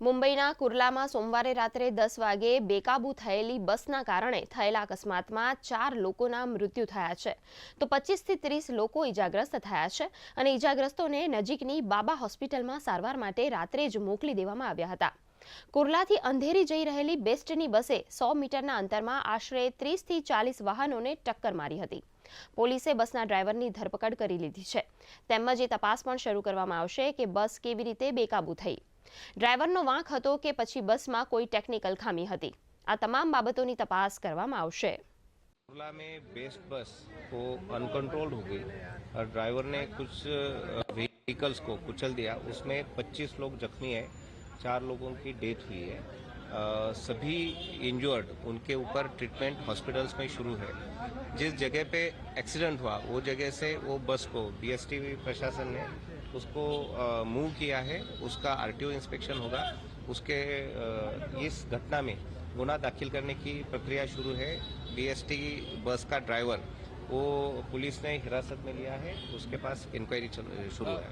મુંબઈના કુર્લામાં સોમવારે રાત્રે 10 વાગે બેકાબૂ થયેલી બસના કારણે થયેલા અકસ્માતમાં 4 લોકોના મૃત્યુ થયા છે તો 25 થી 30 લોકો ઇજાગ્રસ્ત થયા છે અને ઇજાગ્રસ્તોને નજીકની બાબા હોસ્પિટલમાં સારવાર માટે રાત્રે જ મોકલી દેવામાં આવ્યા હતા। કુર્લાથી અંધેરી જઈ રહેલી બેસ્ટની બસે 100 મીટરના અંતરમાં આશરે 30 થી 40 વાહનોને ટક્કર મારી હતી। પોલીસે બસના ડ્રાઈવરની ધરપકડ કરી લીધી છે તેમજ એ તપાસ પણ શરૂ કરવામાં આવશે કે બસ કેવી રીતે બેકાબૂ થઈ। ડ્રાઈવરનો વાંક હતો કે પછી બસમાં કોઈ ટેકનિકલ ખામી હતી। આ તમામ બાબતોની તપાસ કરવામાં આવશે। कुर्ला में बेस्ट बस वो अनकंट्रोल्ड हो गई और ड्राइवर ने कुछ व्हीकल्स को कुचल दिया। उसमें 25 लोग जख्मी हैं, 4 लोगों की डेथ हुई है। सभी इंजर्ड उनके ऊपर ट्रीटमेंट हॉस्पिटल्स में शुरू है। जिस जगह पे एक्सीडेंट हुआ वो जगह से वो बस को बीएसटीवी प्रशासन ने उसको मूव किया है। उसका आरटीओ इंस्पेक्शन होगा। उसके इस घटना में गुना दाखिल करने की प्रक्रिया शुरू है। बीएसटी बस का ड्राइवर वो पुलिस ने हिरासत में लिया है। उसके पास इंक्वायरी शुरू है।